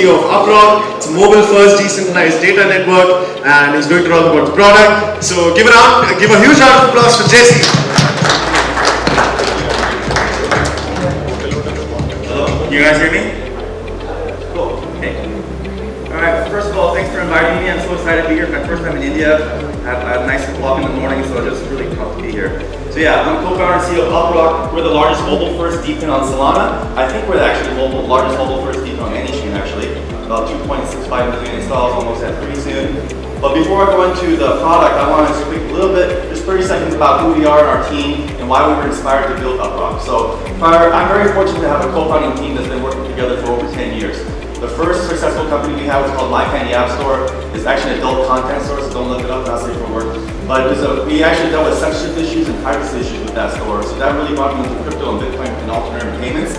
CEO of UpRock. It's a mobile-first decentralized data network, and he's going to talk about the product. So give a huge round of applause for Jesse. Hello, you guys hear me? Cool. Okay. All right. First of all, thanks for inviting me. I'm so excited to be here. It's my first time in India. I have a nice walk in the morning, so I'm just really pumped to be here. So yeah, I'm co-founder and CEO of UpRock. We're the largest mobile-first DePIN on Solana. I think we're actually the largest mobile-first DePIN on any chain, actually. About 2.65 million installs, almost at 3 soon. But before I go into the product, I want to speak a little bit, just 30 seconds about who we are and our team and why we were inspired to build UpRock. So I'm very fortunate to have a co-founding team that's been working together for over 10 years. The first successful company we had was called My Candy App Store. It's actually an adult content store, so don't look it up, that's safe for work. But we actually dealt with censorship issues and privacy issues with that store. So that really brought me into crypto and Bitcoin and alternative payments,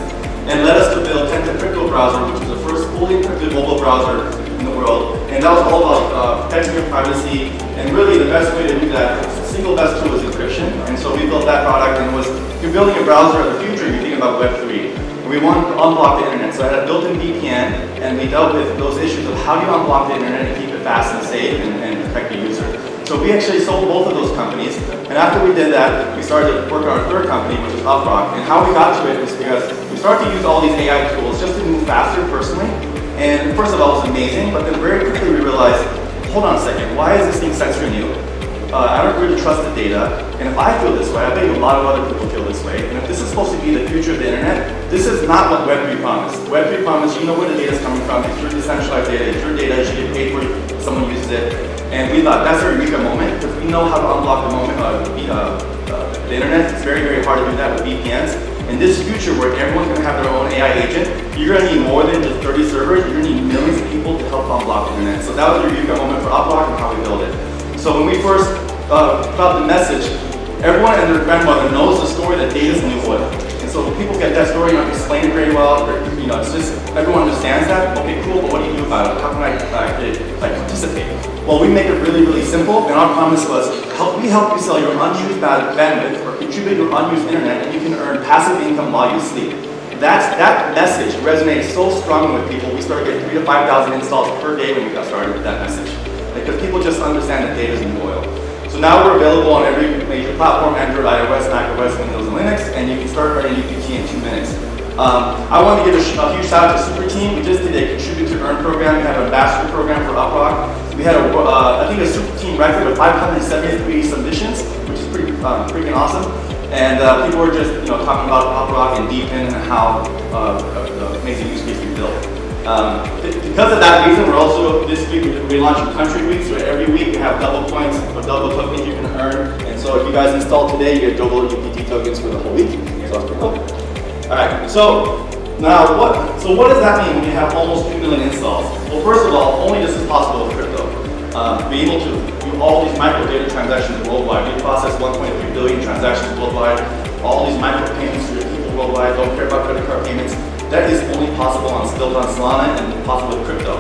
and led us to build Tenta Crypto Browser, which is the first fully encrypted mobile browser in the world. And that was all about protecting your privacy. And really the best way to do that, the single best tool is encryption. And so we built that product, and it was, if you're building a browser in the future, you're thinking about Web3. We wanted to unblock the internet, so I had a built-in VPN, and we dealt with those issues of how do you unblock the internet and keep it fast and safe and protect the user. So we actually sold both of those companies, and after we did that, we started to work on our third company, which is UpRock. And how we got to it was because we started to use all these AI tools just to move faster personally. And first of all, it was amazing, but then very quickly we realized, hold on a second, why is this thing censoring you? I don't really trust the data, and if I feel this way, I bet a lot of other people feel this way. And if this is supposed to be the future of the internet, this is not what Web3 promised. Web3 promised, you know where the data is coming from, it's your decentralized data, it's your data, you should get paid for it if someone uses it. And we thought that's our eureka moment, because we know how to unblock the moment the internet. It's very, very hard to do that with VPNs. In this future where everyone's going to have their own AI agent, you're going to need more than just 30 servers, you're going to need millions of people to help unblock the internet. So that was our eureka moment for UpRock and how we built it. So when we first got the message, everyone and their grandmother knows the story that data is the new oil. And so when people get that story, you don't explain it very well, it's just, everyone understands that. Okay, cool, but what do you do about it? How can I participate? Well, we make it really, really simple, and our promise was, we help you sell your unused bandwidth or contribute your unused internet, and you can earn passive income while you sleep. That message resonated so strongly with people, we started getting 3,000 to 5,000 installs per day when we got started with that message. Because people just understand that data is new oil. So now we're available on every major platform, Android, iOS, macOS, Windows, and Linux, and you can start writing UPT in 2 minutes. I want to give a huge shout out to Super Team. We just did a Contribute to Earn program. We have an ambassador program for UpRock. We had I think a Super Team record with 573 submissions, which is pretty freaking awesome. And people were just talking about UpRock and DePIN and how the amazing use case we built. Because of that reason, we're also, this week, we're launching Country Week, so every week we have double points or double tokens you can earn. And so if you guys install today, you get double UPT tokens for the whole week. So that's pretty cool. Alright, so now what does that mean when you have almost 2 million installs? Well, first of all, only this is possible with crypto. Be able to do all these micro data transactions worldwide. We process 1.3 billion transactions worldwide. All these micro payments to your people worldwide, don't care about credit card payments. That is only possible built on Solana and possible with crypto,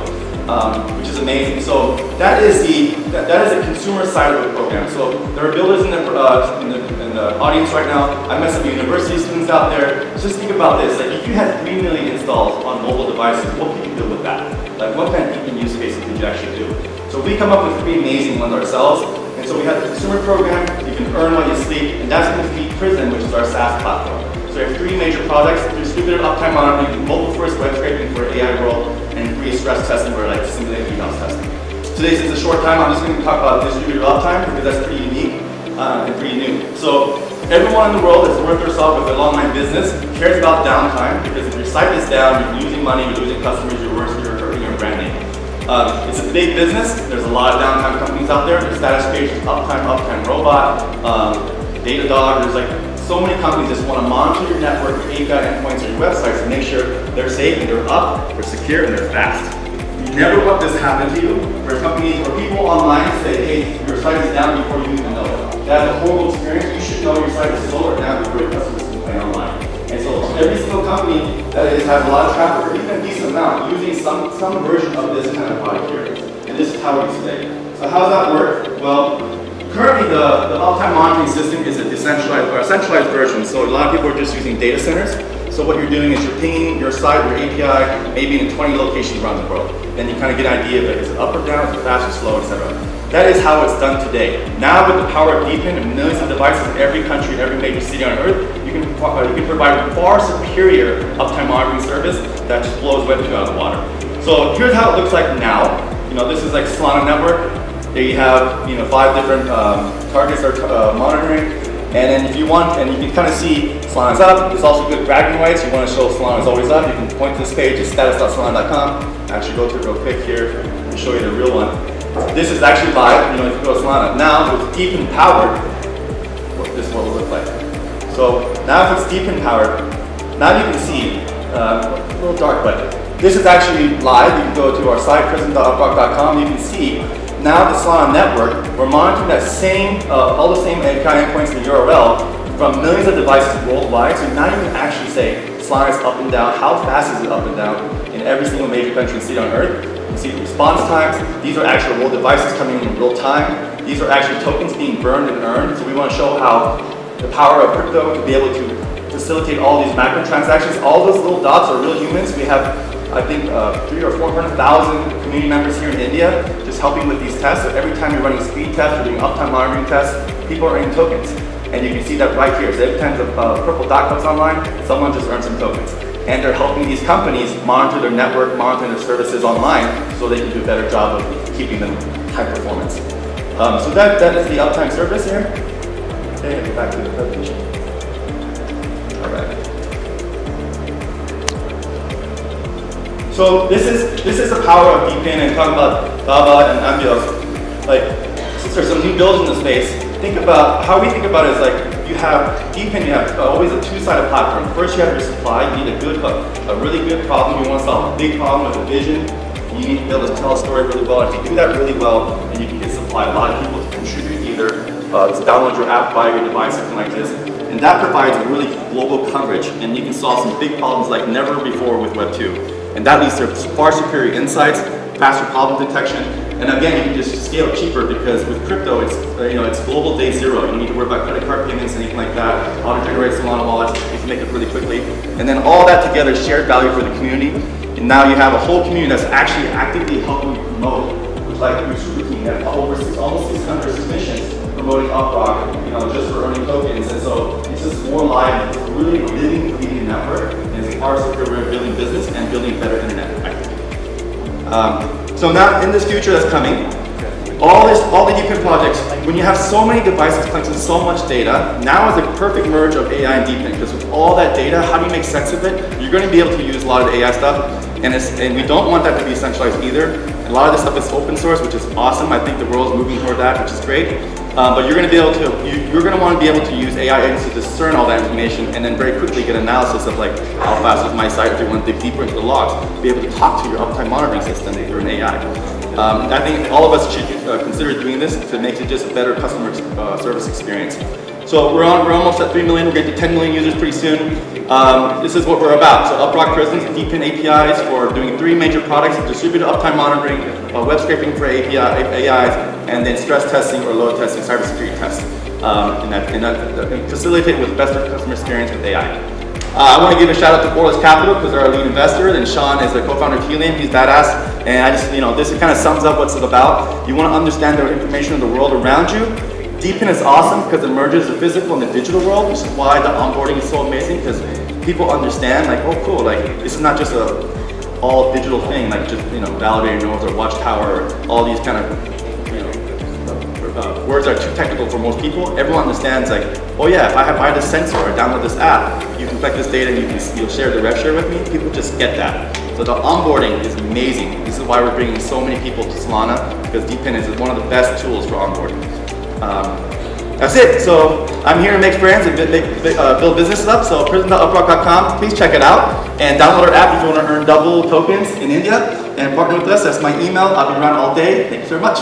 which is amazing. So that is the consumer side of the program. So there are builders in the audience right now. I met some university students out there. Just think about this: like if you had 3 million installs on mobile devices, what could you do with that? Like what kind of DePIN use cases could you actually do? So we come up with 3 amazing ones ourselves. And so we have the consumer program. You can earn while you sleep, and that's going to feed Prism, which is our SaaS platform. So we have 3 major products: distributed uptime monitoring, mobile-first web scraping for AI world, and free stress testing for like simulated DDoS testing. Today, since it's a short time, I'm just going to talk about distributed uptime because that's pretty unique and pretty new. So everyone in the world that's worth their salt with an online business cares about downtime, because if your site is down, you're losing money, you're losing customers, you're hurting your brand name. It's a big business. There's a lot of downtime companies out there. There's status pages, uptime robot, Datadog. There's like so many companies just want to monitor your network, your API endpoints, or your websites to make sure they're safe and they're up, they're secure, and they're fast. You never want this to happen to you, where companies or people online say, hey, your site is down before you even know it. That's a horrible experience. You should know your site is slow or down before your customers can play online. And so every single company that has a lot of traffic, or even a decent amount, using some version of this kind of product here. And this is how we today. So how does that work? Well, currently the uptime monitoring system is a decentralized or a centralized version. So a lot of people are just using data centers. So what you're doing is you're pinging your site, your API, maybe in 20 locations around the world. Then you kind of get an idea of it. Is it up or down, is it fast or slow, etc. That is how it's done today. Now with the power of DePIN and millions of devices in every country, every major city on earth, you can provide far superior uptime monitoring service that just blows Web 2 out of the water. So here's how it looks like now. This is like Solana network. They have 5 different targets they're monitoring. And then if you want, and you can kind of see Solana's up. There's also good bragging rights. You want to show Solana's always up, you can point to this page, it's status.solana.com. Actually go to it real quick here and show you the real one. This is actually live, if you go to Solana. Now with DePIN powered, this is what it will look like. So now if it's DePIN powered, now you can see, a little dark, but this is actually live. You can go to our site, prism.uprock.com. You can see now the Solana network, we're monitoring that same, all the same API endpoints in the URL from millions of devices worldwide. So now you can actually say Solana is up and down. How fast is it up and down in every single major country and city on Earth? You can see the response times. These are actual real devices coming in real time. These are actually tokens being burned and earned. So we want to show how the power of crypto to be able to facilitate all these macro transactions. All those little dots are real humans. We have, I think, 300,000 or 400,000 community members here in India just helping with these tests. So every time you're running a speed test or doing uptime monitoring tests, people are earning tokens. And you can see that right here. So every time the purple dot comes online, someone just earns some tokens. And they're helping these companies monitor their network, monitor their services online so they can do a better job of keeping them high performance. So that is the uptime service here. Okay, go back to the presentation. All right. So this is the power of DePIN, and talking about Baba and Ambios. Like, since there's some new builds in the space, think about how we think about it is like you have DePIN, you have always a two-sided platform. First, you have your supply. You need a really good problem. You want to solve a big problem with a vision. You need to be able to tell a story really well. If you do that really well, then you can get supply. A lot of people to contribute either to download your app, buy your device, something like this. And that provides a really global coverage, and you can solve some big problems like never before with Web 2. And that leads to far superior insights, faster problem detection, and again, you can just scale cheaper because with crypto, it's global day zero. You don't need to worry about credit card payments, anything like that. Auto-generate Solana wallets, you can make it really quickly. And then all that together, shared value for the community. And now you have a whole community that's actually actively helping promote, like your super team had almost 600 submissions promoting UpRock, just for earning tokens. And so it's just more live. It's a really living, breathing network. And it's part of we're building business and building better internet activity. So now in this future that's coming, all the DePIN projects, when you have so many devices collecting so much data, now is the perfect merge of AI and DePIN, because with all that data, how do you make sense of it? You're going to be able to use a lot of the AI stuff, and we don't want that to be centralized either. And a lot of this stuff is open source, which is awesome. I think the world is moving toward that, which is great. But you're going to be able to, you're going to want to be able to use AI agents to discern all that information and then very quickly get analysis of like how fast is my site if you want to dig deeper into the logs, be able to talk to your uptime monitoring system through an AI. I think all of us should consider doing this to make it just a better customer service experience. So we're almost at 3 million, we're getting to 10 million users pretty soon. This is what we're about. So UpRock Prism's DePIN APIs for doing 3 major products: distributed uptime monitoring, web scraping for AIs, and then stress testing or load testing, cybersecurity tests. And facilitate with best customer experience with AI. I want to give a shout out to Borderless Capital because they're our lead investor, and Sean is the co-founder of Helium. He's badass, and I just, this kind of sums up what's it about. You want to understand the information of the world around you. DePIN is awesome because it merges the physical and the digital world, which is why the onboarding is so amazing, because people understand, like, oh cool, like this is not just a all digital thing, like just validator nodes or watchtower, or all these kind of words are too technical for most people. Everyone understands, like, oh yeah, if I buy this sensor or download this app, you can collect this data and you'll share the rev share with me. People just get that. So the onboarding is amazing. This is why we're bringing so many people to Solana, because DePIN is one of the best tools for onboarding. That's it. So I'm here to make friends and build businesses up. So prism.uprock.com, please check it out and download our app if you want to earn double tokens in India and partner with us. That's my email. I'll be around all day. Thank you very much.